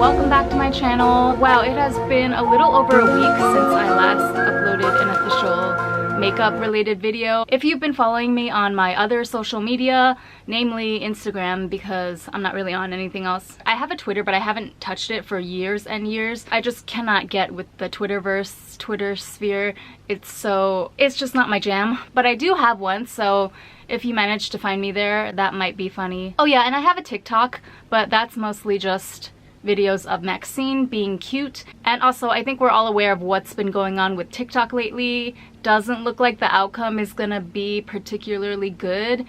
welcome back to my channel. Wow, it has been a little over a week since I last uploaded an official makeup related video. If you've been following me on my other social media, namely Instagram, because I'm not really on anything else. I have a Twitter, but I haven't touched it for years and years. I just cannot get with the Twitterverse, Twitter sphere. It's just not my jam. But I do have one, so if you manage to find me there, that might be funny. Oh yeah, and I have a TikTok, but that's mostly just videos of Maxine being cute. And also, I think we're all aware of what's been going on with TikTok lately. Doesn't look like the outcome is gonna be particularly good,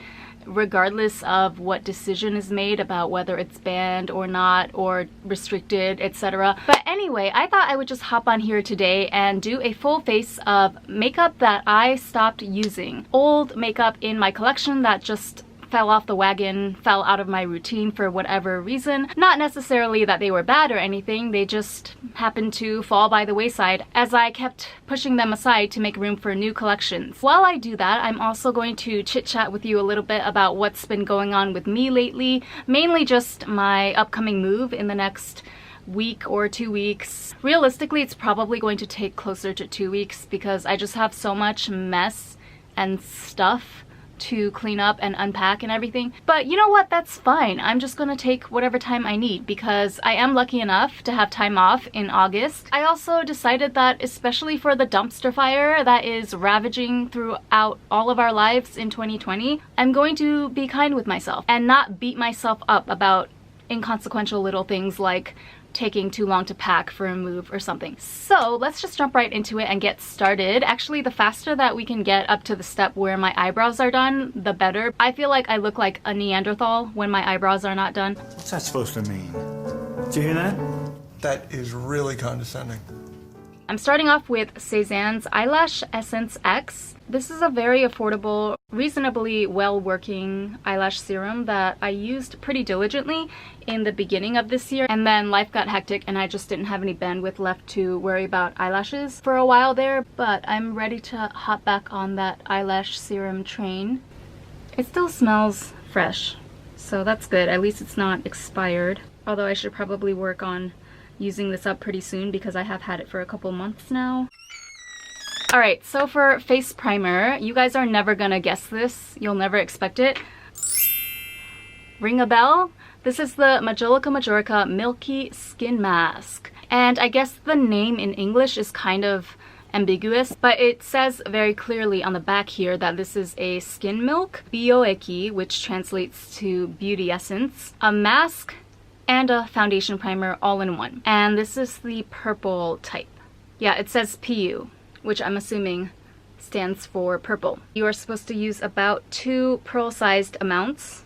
regardless of what decision is made about whether it's banned or not, or restricted, etc. But anyway, I thought I would just hop on here today and do a full face of makeup that I stopped using. Old makeup in my collection that just fell off the wagon, fell out of my routine for whatever reason. Not necessarily that they were bad or anything, they just happened to fall by the wayside as I kept pushing them aside to make room for new collections. While I do that, I'm also going to chit-chat with you a little bit about what's been going on with me lately, mainly just my upcoming move in the next week or 2 weeks. Realistically, it's probably going to take closer to 2 weeks because I just have so much mess and stuff to clean up and unpack and everything. But you know what? That's fine. I'm just gonna take whatever time I need because I am lucky enough to have time off in August. I also decided that, especially for the dumpster fire that is ravaging throughout all of our lives in 2020, I'm going to be kind with myself and not beat myself up about inconsequential little things like taking too long to pack for a move or something. So let's just jump right into it and get started. Actually, the faster that we can get up to the step where my eyebrows are done, the better. I feel like I look like a Neanderthal when my eyebrows are not done. What's that supposed to mean? Did you hear that? That is really condescending. I'm starting off with CEZANNE's Eyelash Essence X. This is a very affordable, reasonably well-working eyelash serum that I used pretty diligently in the beginning of this year, and then life got hectic and I just didn't have any bandwidth left to worry about eyelashes for a while there, but I'm ready to hop back on that eyelash serum train. It still smells fresh, so that's good. At least it's not expired, although I should probably work on using this up pretty soon because I have had it for a couple months now. Alright, so for face primer, you guys are never gonna guess this. You'll never expect it. Ring a bell? This is the MAJOLICA Milky Skin Mask. And I guess the name in English is kind of ambiguous, but it says very clearly on the back here that this is a skin milk, bioeki, which translates to beauty essence, a mask, and a foundation primer all in one. And this is the purple type. Yeah, it says PU, which I'm assuming stands for purple. You are supposed to use about 2 pearl-sized amounts.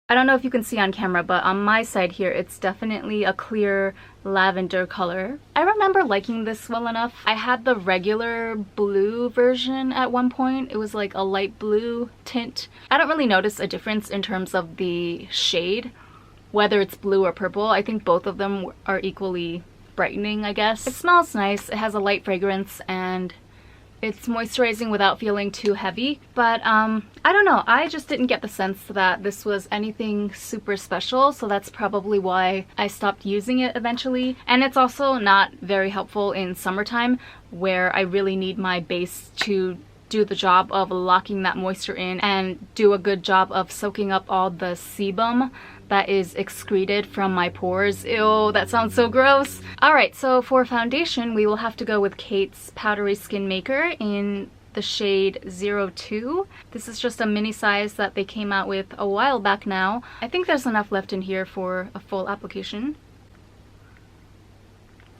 I don't know if you can see on camera, but on my side here, it's definitely a clear lavender color. I remember liking this well enough. I had the regular blue version at one point. It was like a light blue tint. I don't really notice a difference in terms of the shade, whether it's blue or purple. I think both of them are equally brightening, I guess. It smells nice, it has a light fragrance, and it's moisturizing without feeling too heavy. But I don't know, I just didn't get the sense that this was anything super special, so that's probably why I stopped using it eventually. And it's also not very helpful in summertime where I really need my base to do the job of locking that moisture in and do a good job of soaking up all the sebum that is excreted from my pores. Ew, that sounds so gross. Alright, so for foundation, we will have to go with Kate's Powdery Skin Maker in the shade 02. This is just a mini size that they came out with a while back now. I think there's enough left in here for a full application.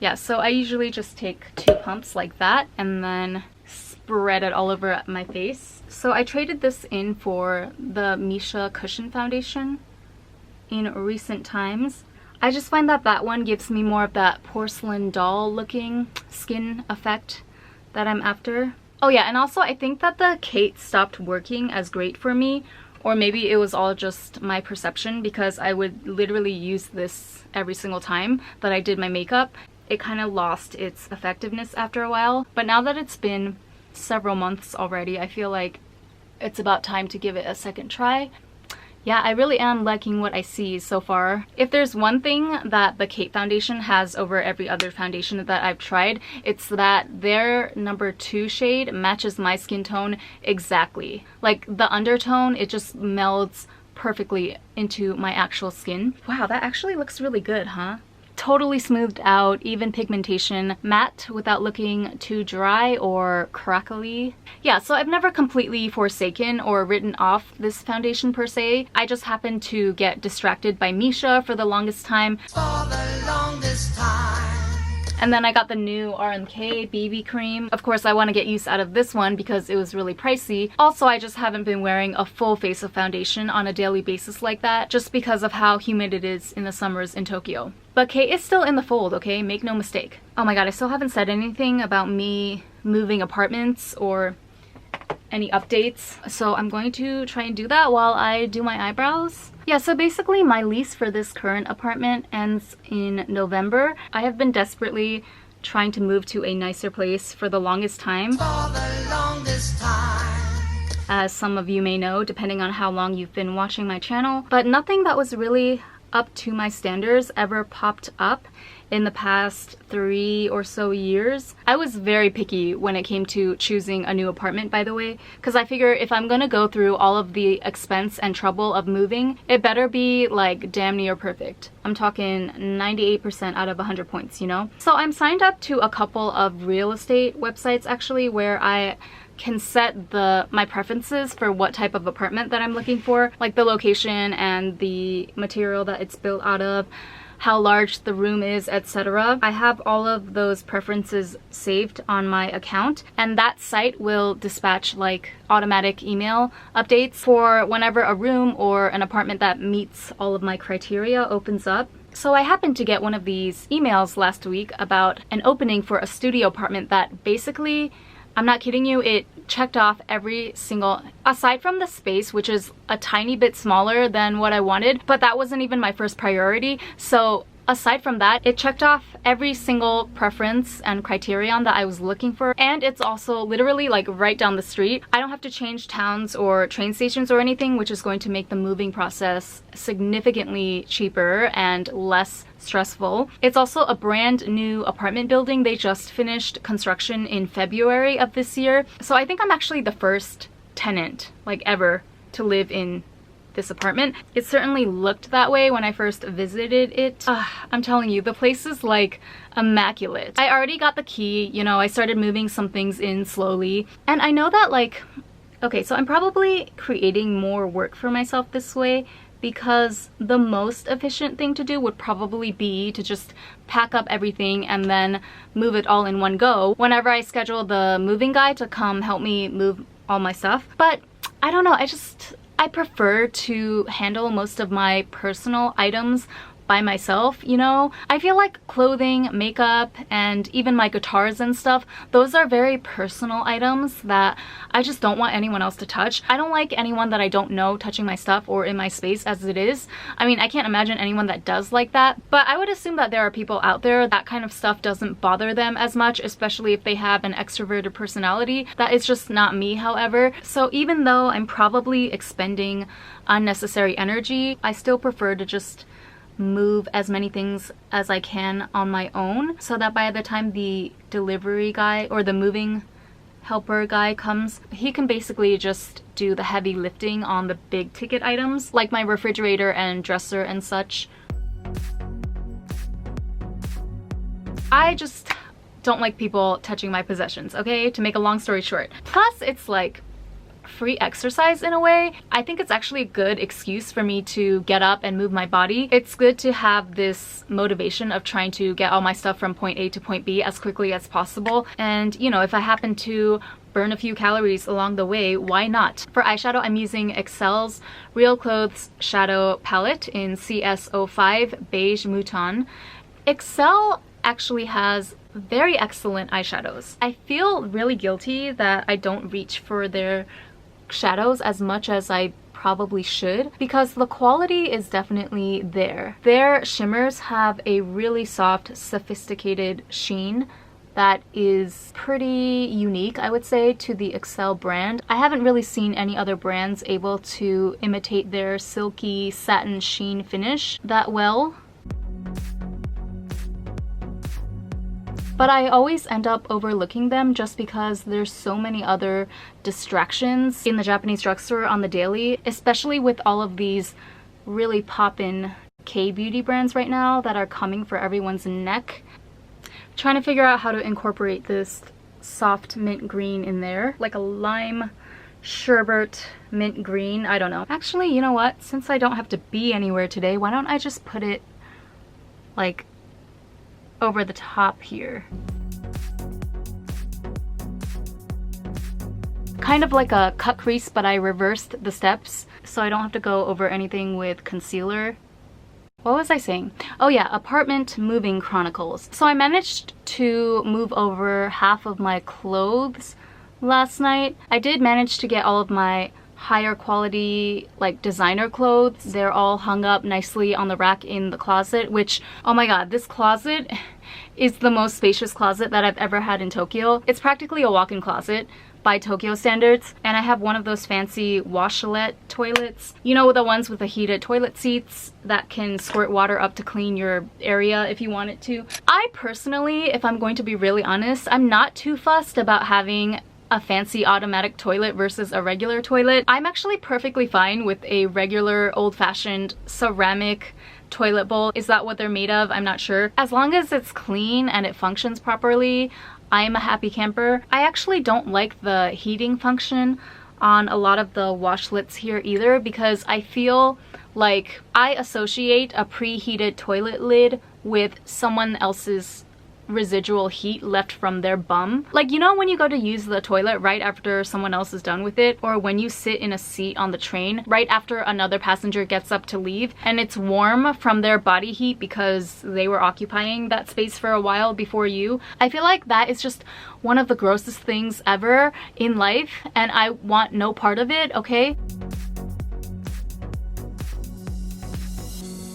Yeah, so I usually just take 2 pumps like that and then spread it all over my face. So I traded this in for the Misha Cushion Foundation in recent times. I just find that that one gives me more of that porcelain doll looking skin effect that I'm after. Oh yeah, and also I think that the Kate stopped working as great for me, or maybe it was all just my perception because I would literally use this every single time that I did my makeup. It kind of lost its effectiveness after a while, but now that it's been several months already, I feel like it's about time to give it a second try. Yeah, I really am liking what I see so far. If there's one thing that the Kate foundation has over every other foundation that I've tried, it's that their number 2 shade matches my skin tone exactly. Like the undertone, it just melds perfectly into my actual skin. Wow, that actually looks really good, huh? Totally smoothed out, even pigmentation, matte without looking too dry or crackly. Yeah, so I've never completely forsaken or written off this foundation per se. I just happened to get distracted by Misha for the longest time. And then I got the new RMK BB cream. Of course, I want to get use out of this one because it was really pricey. Also, I just haven't been wearing a full face of foundation on a daily basis like that, just because of how humid it is in the summers in Tokyo. But Kate is still in the fold, okay? Make no mistake. Oh my god, I still haven't said anything about me moving apartments or any updates. So I'm going to try and do that while I do my eyebrows. Yeah, so basically my lease for this current apartment ends in November. I have been desperately trying to move to a nicer place for the longest time. As some of you may know, depending on how long you've been watching my channel. But nothing that was really up to my standards ever popped up in the past 3 or so years. I was very picky when it came to choosing a new apartment, by the way, because I figure if I'm gonna go through all of the expense and trouble of moving, it better be like damn near perfect. I'm talking 98% out of 100 points, you know? So I'm signed up to a couple of real estate websites actually where I can set my preferences for what type of apartment that I'm looking for, like the location and the material that it's built out of, how large the room is, etc. I have all of those preferences saved on my account, and that site will dispatch like automatic email updates for whenever a room or an apartment that meets all of my criteria opens up. So I happened to get one of these emails last week about an opening for a studio apartment that basically, I'm not kidding you, it checked off every single, aside from the space, which is a tiny bit smaller than what I wanted, but that wasn't even my first priority. So aside from that, it checked off every single preference and criterion that I was looking for, and it's also literally like right down the street. I don't have to change towns or train stations or anything, which is going to make the moving process significantly cheaper and less stressful. It's also a brand new apartment building. They just finished construction in February of this year. So I think I'm actually the first tenant like ever to live in this apartment. It certainly looked that way when I first visited it. I'm telling you, the place is like immaculate. I already got the key, you know, I started moving some things in slowly. And I know that like, okay, so I'm probably creating more work for myself this way because the most efficient thing to do would probably be to just pack up everything and then move it all in one go whenever I schedule the moving guy to come help me move all my stuff. But I don't know, I prefer to handle most of my personal items by myself, you know? I feel like clothing, makeup, and even my guitars and stuff, those are very personal items that I just don't want anyone else to touch. I don't like anyone that I don't know touching my stuff or in my space as it is. I mean, I can't imagine anyone that does like that, but I would assume that there are people out there that kind of stuff doesn't bother them as much, especially if they have an extroverted personality. That is just not me, however. So even though I'm probably expending unnecessary energy, I still prefer to just move as many things as I can on my own, so that by the time the delivery guy or the moving helper guy comes, he can basically just do the heavy lifting on the big ticket items like my refrigerator and dresser and such. I just don't like people touching my possessions, okay? To make a long story short. Plus, it's like free exercise in a way. I think it's actually a good excuse for me to get up and move my body. It's good to have this motivation of trying to get all my stuff from point A to point B as quickly as possible. And you know, if I happen to burn a few calories along the way, why not? For eyeshadow, I'm using Excel's Real Clothes Shadow Palette in CS05 Beige Mouton. Excel actually has very excellent eyeshadows. I feel really guilty that I don't reach for their shadows as much as I probably should, because the quality is definitely there. Their shimmers have a really soft, sophisticated sheen that is pretty unique, I would say, to the Excel brand. I haven't really seen any other brands able to imitate their silky satin sheen finish that well. But I always end up overlooking them just because there's so many other distractions in the Japanese drugstore on the daily, especially with all of these really poppin' K-beauty brands right now that are coming for everyone's neck. Trying to figure out how to incorporate this soft mint green in there, like a lime sherbet mint green. I don't know. Actually, you know what? Since I don't have to be anywhere today, why don't I just put it like over the top here? Kind of like a cut crease, but I reversed the steps so I don't have to go over anything with concealer. What was I saying? Oh yeah, apartment moving chronicles. So I managed to move over half of my clothes last night. I did manage to get all of my higher quality like designer clothes. They're all hung up nicely on the rack in the closet, which, oh my god, this closet is the most spacious closet that I've ever had in Tokyo. It's practically a walk-in closet by Tokyo standards, and I have one of those fancy washlet toilets. You know, the ones with the heated toilet seats that can squirt water up to clean your area if you want it to. I personally, if I'm going to be really honest, I'm not too fussed about having a fancy automatic toilet versus a regular toilet. I'm actually perfectly fine with a regular old-fashioned ceramic toilet bowl. Is that what they're made of? I'm not sure. As long as it's clean and it functions properly, I'm a happy camper. I actually don't like the heating function on a lot of the washlets here either, because I feel like I associate a preheated toilet lid with someone else's residual heat left from their bum. Like, you know when you go to use the toilet right after someone else is done with it, or when you sit in a seat on the train right after another passenger gets up to leave and it's warm from their body heat because they were occupying that space for a while before you. I feel like that is just one of the grossest things ever in life, and I want no part of it, okay?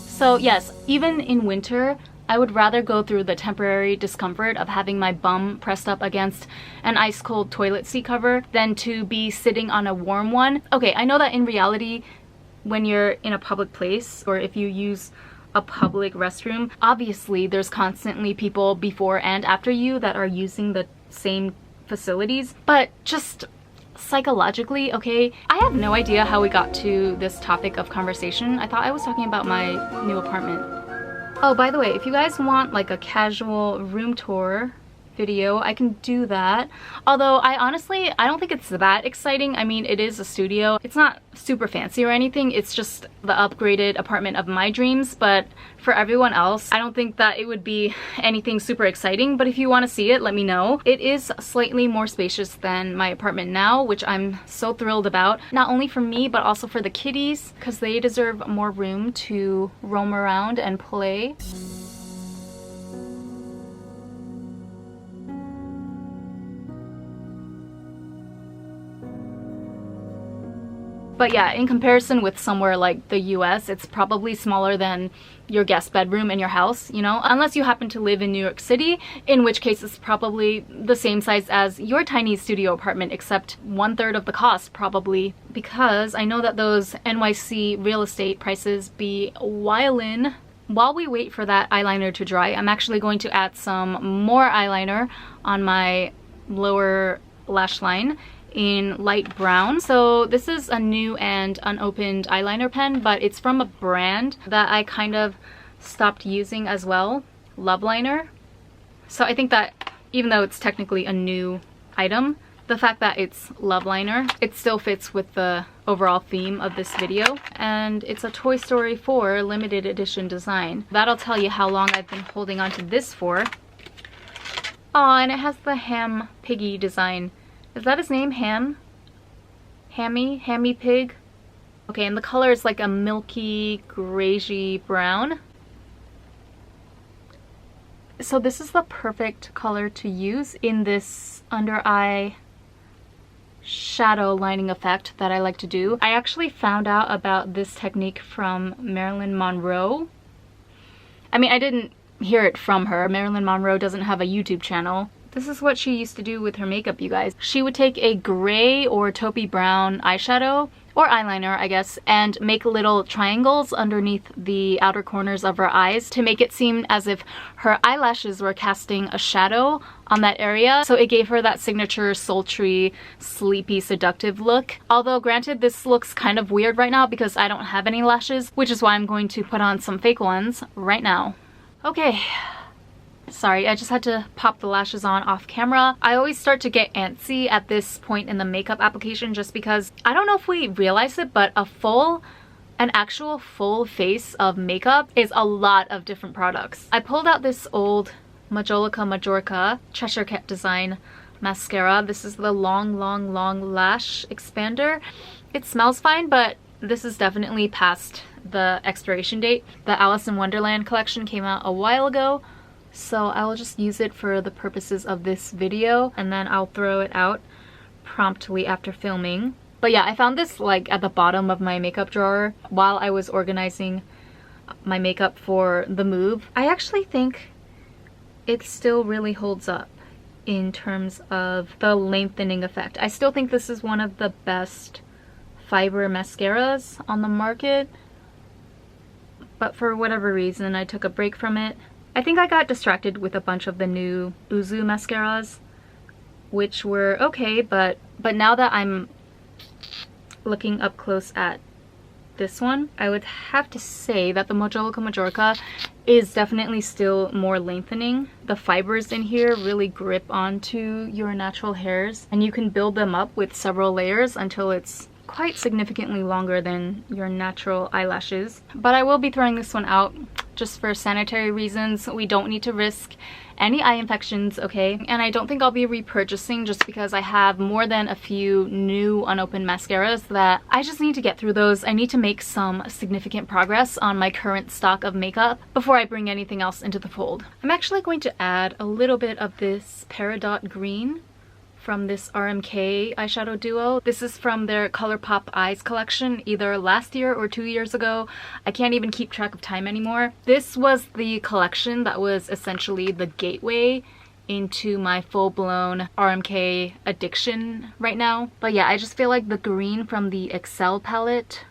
So yes, even in winter, I would rather go through the temporary discomfort of having my bum pressed up against an ice cold toilet seat cover than to be sitting on a warm one. Okay, I know that in reality, when you're in a public place or if you use a public restroom, obviously there's constantly people before and after you that are using the same facilities, but just psychologically, okay? I have no idea how we got to this topic of conversation. I thought I was talking about my new apartment. Oh, by the way, if you guys want like a casual room tour video, I can do that. Although I don't think it's that exciting. I mean, it is a studio. It's not super fancy or anything. It's just the upgraded apartment of my dreams. But for everyone else, I don't think that it would be anything super exciting. But if you want to see it, let me know. It is slightly more spacious than my apartment now, which I'm so thrilled about. Not only for me, but also for the kitties, because they deserve more room to roam around and play. But yeah, in comparison with somewhere like the US, it's probably smaller than your guest bedroom in your house, you know? Unless you happen to live in New York City, in which case it's probably the same size as your tiny studio apartment, except 1/3 of the cost probably. Because I know that those NYC real estate prices be wildin'. While we wait for that eyeliner to dry, I'm actually going to add some more eyeliner on my lower lash line in light brown. So this is a new and unopened eyeliner pen, but it's from a brand that I kind of stopped using as well, Loveliner. So I think that even though it's technically a new item, the fact that it's Loveliner, it still fits with the overall theme of this video. And it's a Toy Story 4 limited edition design. That'll tell you how long I've been holding on to this for. Oh, and it has the Ham Piggy design. Is that his name? Ham? Hammy Pig? Okay, and the color is like a milky, grayish brown. So this is the perfect color to use in this under eye shadow lining effect that I like to do. I actually found out about this technique from Marilyn Monroe. I mean, I didn't hear it from her. Marilyn Monroe doesn't have a YouTube channel. This is what she used to do with her makeup, you guys. She would take a gray or taupey brown eyeshadow, or eyeliner, I guess, and make little triangles underneath the outer corners of her eyes to make it seem as if her eyelashes were casting a shadow on that area. So it gave her that signature sultry, sleepy, seductive look. Although granted, this looks kind of weird right now because I don't have any lashes, which is why I'm going to put on some fake ones right now. Okay. Sorry, I just had to pop the lashes on off camera. I always start to get antsy at this point in the makeup application just because I don't know if we realize it, but an actual full face of makeup is a lot of different products. I pulled out this old Majolika Cheshire Cat design mascara. This is the long lash expander. It smells fine, but this is definitely past the expiration date. The Alice in Wonderland collection came out a while ago, so I will just use it for the purposes of this video, and then I'll throw it out promptly after filming. But yeah, I found this like at the bottom of my makeup drawer while I was organizing my makeup for the move. I actually think it still really holds up in terms of the lengthening effect. I still think this is one of the best fiber mascaras on the market, but for whatever reason I took a break from it. I think I got distracted with a bunch of the new Uzu mascaras, which were okay, but now that I'm looking up close at this one, I would have to say that the Majolika is definitely still more lengthening. The fibers in here really grip onto your natural hairs, and you can build them up with several layers until it's quite significantly longer than your natural eyelashes. But I will be throwing this one out just for sanitary reasons. We don't need to risk any eye infections, okay? And I don't think I'll be repurchasing just because I have more than a few new unopened mascaras that I just need to get through those. I need to make some significant progress on my current stock of makeup before I bring anything else into the fold. I'm actually going to add a little bit of this Peridot Green from this RMK eyeshadow duo. This is from their ColourPop Eyes collection, either last year or 2 years ago. I can't even keep track of time anymore. This was the collection that was essentially the gateway into my full-blown RMK addiction right now. But yeah, I just feel like the green from the Excel palette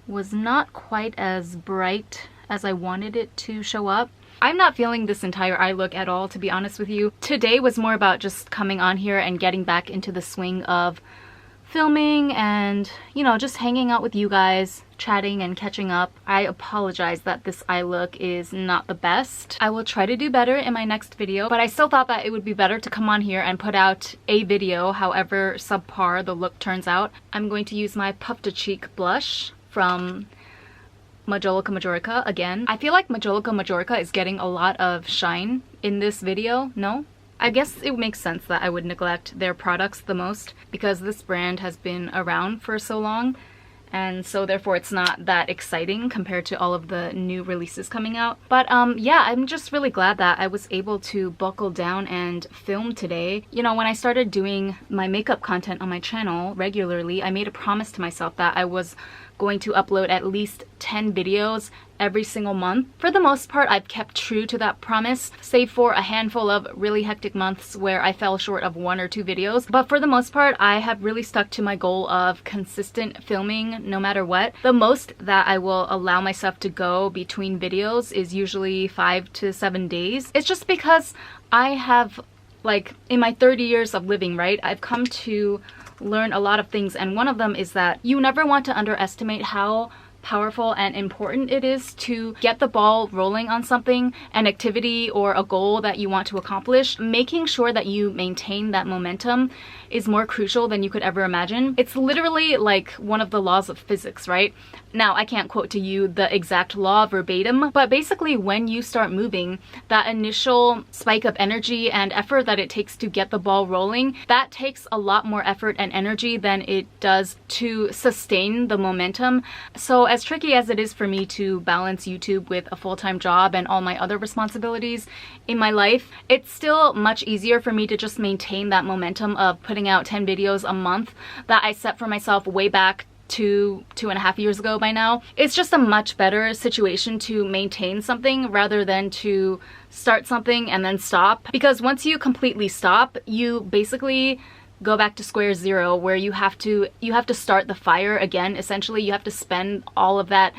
was not quite as bright as I wanted it to show up. I'm not feeling this entire eye look at all, to be honest with you. Today was more about just coming on here and getting back into the swing of filming and, you know, just hanging out with you guys, chatting and catching up. I apologize that this eye look is not the best. I will try to do better in my next video, but I still thought that it would be better to come on here and put out a video, however subpar the look turns out. I'm going to use my Puff to Cheek blush from Majolika again. I feel like Majolika is getting a lot of shine in this video, no? I guess it makes sense that I would neglect their products the most because this brand has been around for so long, and so therefore it's not that exciting compared to all of the new releases coming out. But yeah, I'm just really glad that I was able to buckle down and film today. You know, when I started doing my makeup content on my channel regularly, I made a promise to myself that I was going to upload at least 10 videos every single month. For the most part, I've kept true to that promise, save for a handful of really hectic months where I fell short of 1 or 2 videos. But for the most part, I have really stuck to my goal of consistent filming no matter what. The most that I will allow myself to go between videos is usually 5 to 7 days. It's just because I have, like, in my 30 years of living, right, I've come to learn a lot of things, and one of them is that you never want to underestimate how powerful and important it is to get the ball rolling on something, an activity or a goal that you want to accomplish. Making sure that you maintain that momentum is more crucial than you could ever imagine. It's literally like one of the laws of physics, right? Now, I can't quote to you the exact law verbatim, but basically when you start moving, that initial spike of energy and effort that it takes to get the ball rolling, that takes a lot more effort and energy than it does to sustain the momentum. So as tricky as it is for me to balance YouTube with a full-time job and all my other responsibilities in my life, it's still much easier for me to just maintain that momentum of putting out 10 videos a month that I set for myself way back two and a half years ago by now. It's just a much better situation to maintain something rather than to start something and then stop, because once you completely stop, you basically go back to square zero, where you have to start the fire again. Essentially, you have to spend all of that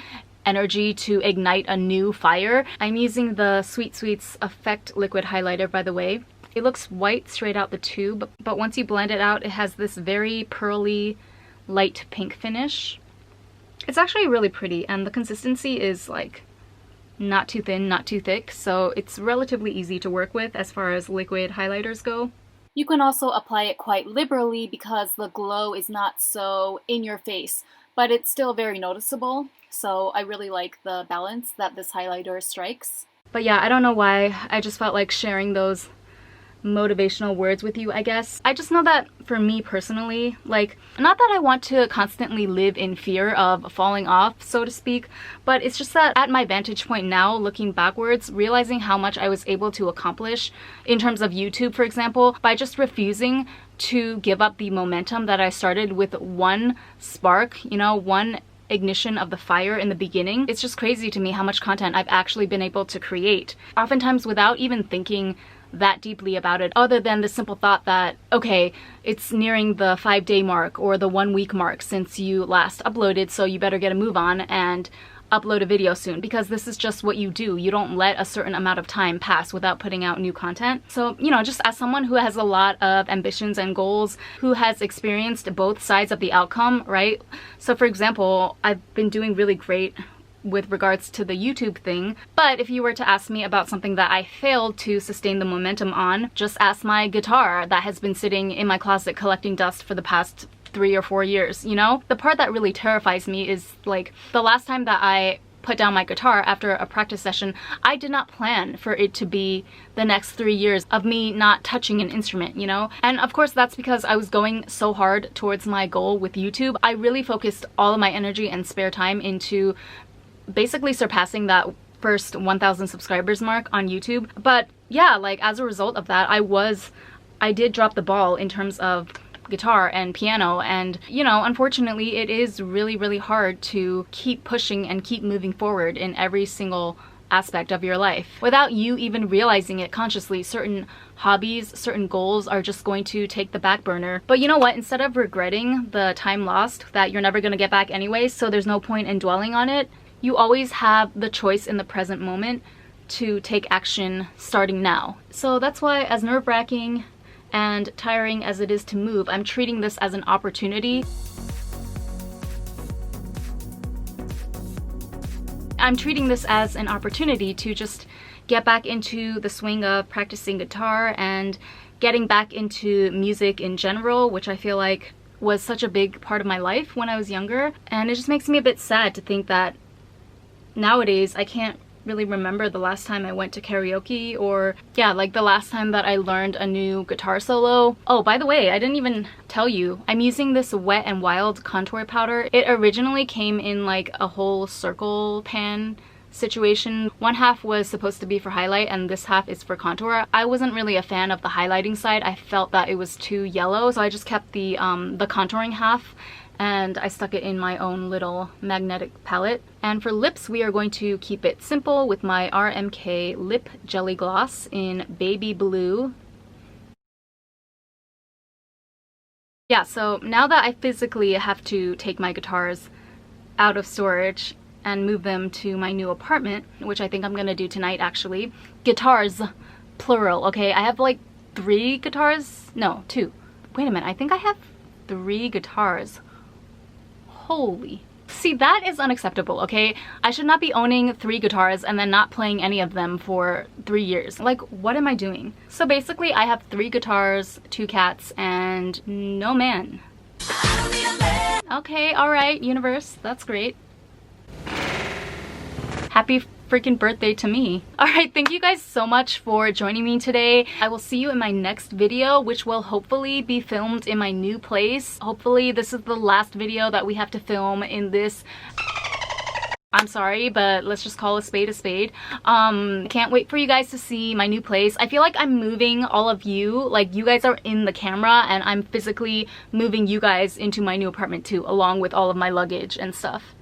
energy to ignite a new fire. I'm using the Sweet Sweets Effect liquid highlighter, by the way. It looks white straight out the tube, but once you blend it out, it has this very pearly light pink finish. It's actually really pretty, and the consistency is like not too thin, not too thick, so it's relatively easy to work with as far as liquid highlighters go. You can also apply it quite liberally because the glow is not so in your face, but it's still very noticeable, so I really like the balance that this highlighter strikes. But yeah, I don't know why, I just felt like sharing those motivational words with you, I guess. I just know that for me personally, like, not that I want to constantly live in fear of falling off, so to speak, but it's just that at my vantage point now, looking backwards, realizing how much I was able to accomplish in terms of YouTube, for example, by just refusing to give up the momentum that I started with one spark, you know, one ignition of the fire in the beginning. It's just crazy to me how much content I've actually been able to create, oftentimes without even thinking that deeply about it, other than the simple thought that, okay, it's nearing the 5-day mark or the 1-week mark since you last uploaded, so you better get a move on and upload a video soon, because this is just what you do. You don't let a certain amount of time pass without putting out new content. So, you know, just as someone who has a lot of ambitions and goals, who has experienced both sides of the outcome, right? So for example, I've been doing really great with regards to the YouTube thing, but if you were to ask me about something that I failed to sustain the momentum on, just ask my guitar that has been sitting in my closet collecting dust for the past 3 or 4 years, you know? The part that really terrifies me is, like, the last time that I put down my guitar after a practice session, I did not plan for it to be the next 3 years of me not touching an instrument, you know? And of course that's because I was going so hard towards my goal with YouTube. I really focused all of my energy and spare time into basically surpassing that first 1,000 subscribers mark on YouTube. But yeah, like, as a result of that, I did drop the ball in terms of guitar and piano, and you know, unfortunately it is really hard to keep pushing and keep moving forward in every single aspect of your life without you even realizing it consciously. Certain hobbies, certain goals are just going to take the back burner. But you know what, instead of regretting the time lost that you're never going to get back anyway, so there's no point in dwelling on it, you always have the choice in the present moment to take action starting now. So that's why, as nerve-wracking and tiring as it is to move, I'm treating this as an opportunity. I'm treating this as an opportunity to just get back into the swing of practicing guitar and getting back into music in general, which I feel like was such a big part of my life when I was younger. And it just makes me a bit sad to think that nowadays I can't really remember the last time I went to karaoke, or yeah, like the last time that I learned a new guitar solo. Oh, by the way, I didn't even tell you, I'm using this Wet n Wild contour powder. It originally came in like a whole circle pan situation. One half was supposed to be for highlight and this half is for contour. I wasn't really a fan of the highlighting side. I felt that it was too yellow, so I just kept the contouring half and I stuck it in my own little magnetic palette. And for lips, we are going to keep it simple with my RMK Lip Jelly Gloss in Baby Blue. Yeah, so now that I physically have to take my guitars out of storage and move them to my new apartment, which I think I'm gonna do tonight actually. Guitars, plural, okay? I have like 3 guitars, no, 2. Wait a minute, I think I have 3 guitars. Holy. See, that is unacceptable, okay? I should not be owning 3 guitars and then not playing any of them for 3 years. Like, what am I doing? So basically, I have 3 guitars, 2 cats, and no man. Okay, alright, universe, that's great. Happy freaking birthday to me. Alright, thank you guys so much for joining me today. I will see you in my next video, which will hopefully be filmed in my new place. Hopefully this is the last video that we have to film in this I'm sorry, but let's just call a spade a spade. Can't wait for you guys to see my new place. I feel like I'm moving all of you, like you guys are in the camera and I'm physically moving you guys into my new apartment too, along with all of my luggage and stuff.